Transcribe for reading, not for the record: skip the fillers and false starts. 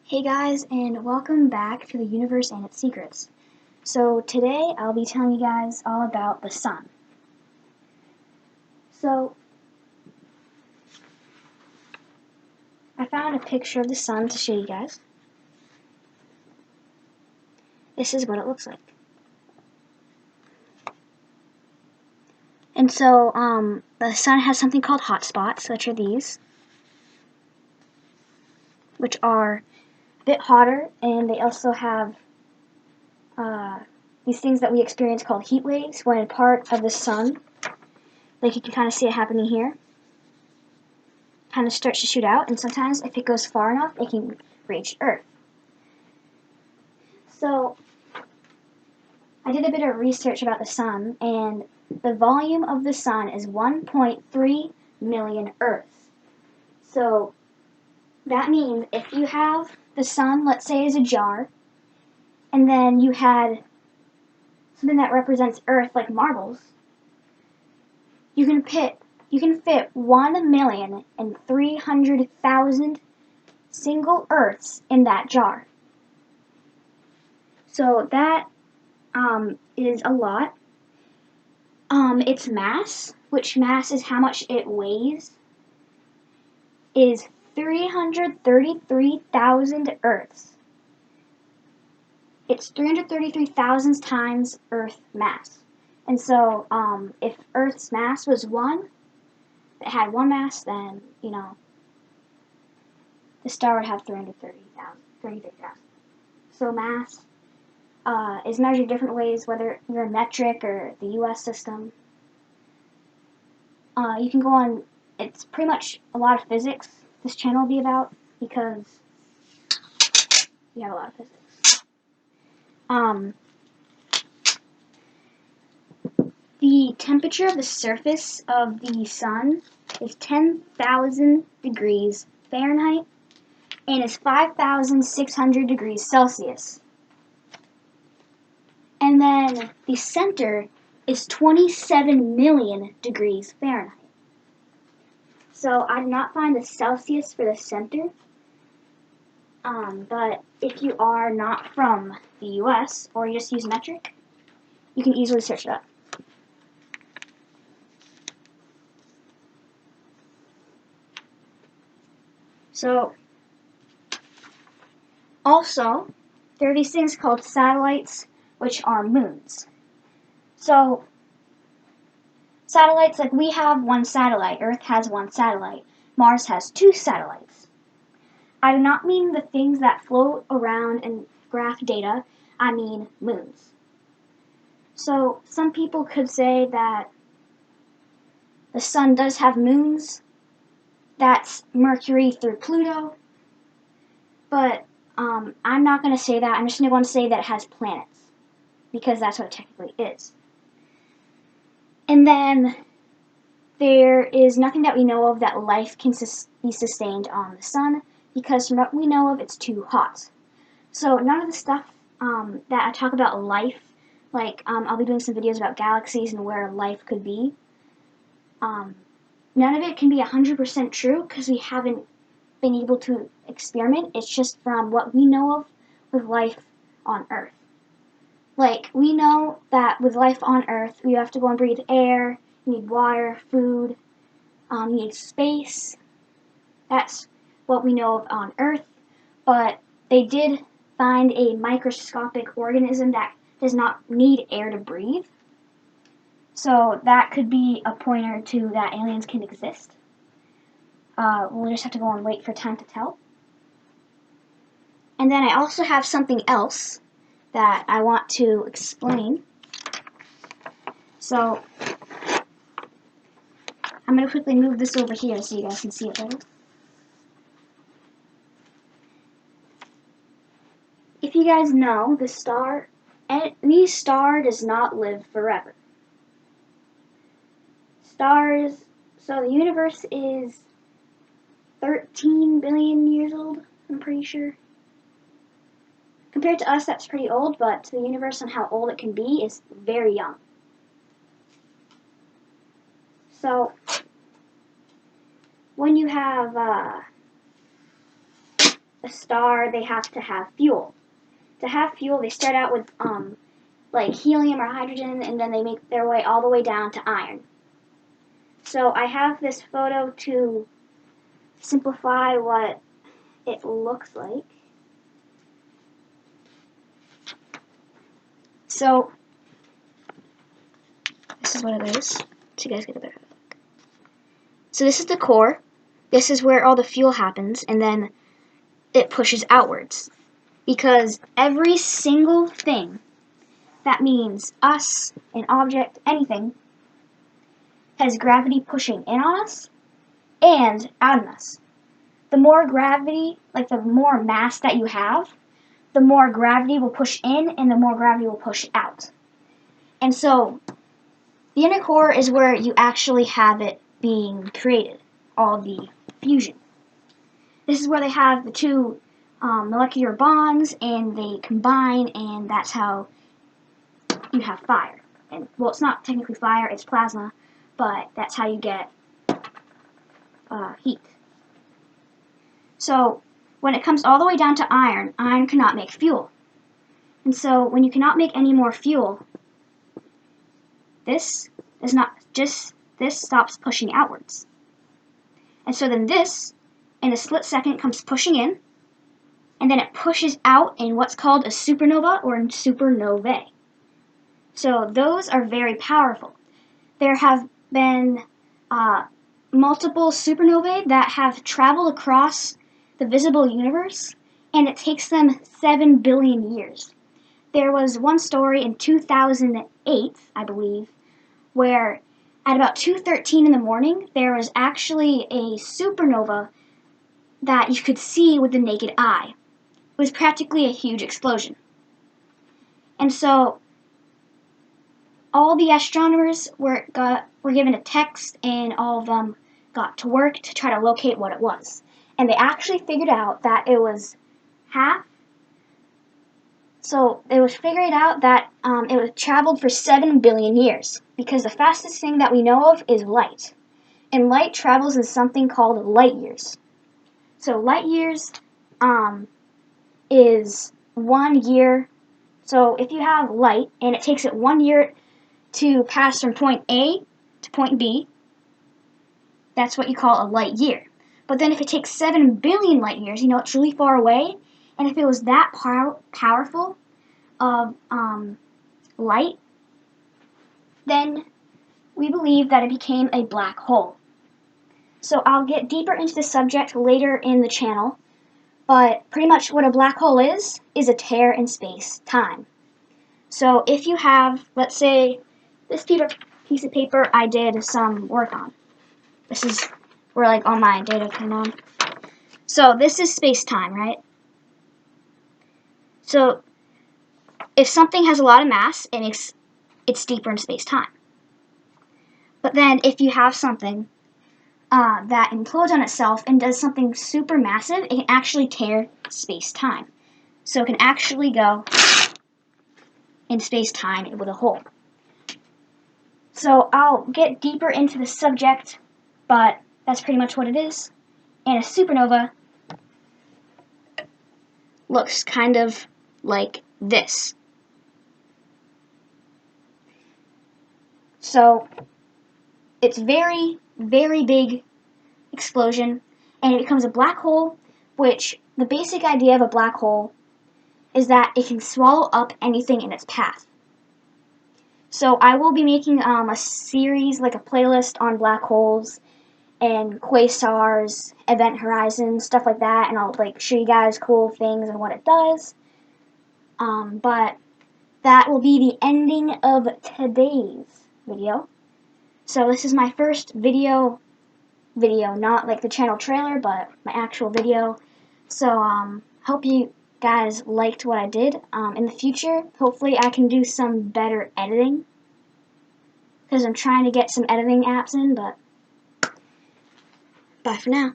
Hey guys, and welcome back to the universe and its secrets. So today I'll be telling you guys all about the sun. So I found a picture of the sun to show you guys. This is what it looks like. And so the sun has something called hot spots, which are these, which are a bit hotter, and they also have these things that we experience called heat waves when a part of the sun, like you can kind of see it happening here, kind of starts to shoot out, and sometimes if it goes far enough, it can reach Earth. So I did a bit of research about the sun, and the volume of the sun is 1.3 million Earths. So that means if you have the sun, let's say, as a jar, and then you had something that represents Earth, like marbles, you can fit 1,300,000 single Earths in that jar. So that is a lot. Its mass, which mass is how much it weighs, is 333,000 Earths. It's 333,000 times Earth mass. And so, if Earth's mass was 1, it had 1 mass, then, the star would have 33,000. So mass is measured different ways, whether you're metric or the US system. You can go on, it's pretty much a lot of physics this channel will be about, because we have a lot of physics. The temperature of the surface of the sun is 10,000 degrees Fahrenheit and is 5,600 degrees Celsius. And then the center is 27 million degrees Fahrenheit. So I did not find the Celsius for the center, but if you are not from the US or you just use metric, you can easily search it up. So, also, there are these things called satellites, which are moons. So, satellites, like we have one satellite, Earth has one satellite, Mars has 2 satellites. I do not mean the things that float around and graph data, I mean moons. So, some people could say that the sun does have moons. That's Mercury through Pluto. But I'm not going to say that. I'm just going to say that it has planets, because that's what it technically is. And then there is nothing that we know of that life can be sustained on the sun, because from what we know of, it's too hot. So none of the stuff that I talk about life, like I'll be doing some videos about galaxies and where life could be, none of it can be 100% true, because we haven't been able to experiment. It's just from what we know of with life on Earth. Like, we know that with life on Earth, we have to go and breathe air, you need water, food, you need space. That's what we know of on Earth. But they did find a microscopic organism that does not need air to breathe. So that could be a pointer to that aliens can exist. We'll just have to go and wait for time to tell. And then I also have something else that I want to explain. So I'm going to quickly move this over here so you guys can see it better. If you guys know, any star does not live forever. Stars, so the universe is 13 billion years old, I'm pretty sure. Compared to us, that's pretty old, but to the universe and how old it can be is very young. So, when you have a star, they have to have fuel. To have fuel, they start out with like helium or hydrogen, and then they make their way all the way down to iron. So I have this photo to simplify what it looks like. So this is what it is, so you guys get a better look. So this is the core. This is where all the fuel happens, and then it pushes outwards. Because every single thing, that means us, an object, anything, has gravity pushing in on us and out on us. The more gravity, like the more mass that you have, the more gravity will push in and the more gravity will push out. And so the inner core is where you actually have it being created, all the fusion. This is where they have the two molecular bonds and they combine, and that's how you have fire. And well, it's not technically fire, it's plasma, but that's how you get heat. So when it comes all the way down to iron, iron cannot make fuel. And so when you cannot make any more fuel, this stops pushing outwards. And so then this, in a split second, comes pushing in, and then it pushes out in what's called a supernova or in supernovae. So those are very powerful. There have been multiple supernovae that have traveled across the visible universe, and it takes them 7 billion years. There was one story in 2008, I believe, where at about 2:13 in the morning, there was actually a supernova that you could see with the naked eye. It was practically a huge explosion. And so all the astronomers were given a text, and all of them got to work to try to locate what it was. And they actually figured out that it was half. So it was figured out that it was traveled for 7 billion years, because the fastest thing that we know of is light. And light travels in something called light years. So light years is 1 year. So if you have light and it takes it 1 year to pass from point A to point B, that's what you call a light year. But then if it takes 7 billion light years, it's really far away, and if it was that powerful of light, then we believe that it became a black hole. So I'll get deeper into the subject later in the channel, but pretty much what a black hole is a tear in space-time. So if you have, let's say, this piece of paper I did some work on. This is where all my data came on. So this is space-time, right? So if something has a lot of mass, it's deeper in space-time. But then if you have something that implodes on itself and does something super massive, it can actually tear space-time. So it can actually go in space-time with a hole. So I'll get deeper into the subject, but that's pretty much what it is. And a supernova looks kind of like this. So it's very, very big explosion, and it becomes a black hole, which the basic idea of a black hole is that it can swallow up anything in its path. So I will be making a series, like a playlist on black holes and quasars, event horizons, stuff like that, and I'll show you guys cool things and what it does. But that will be the ending of today's video. So this is my first video, not like the channel trailer, but my actual video. So hope you guys liked what I did. In the future, hopefully I can do some better editing, because I'm trying to get some editing apps in, but bye for now.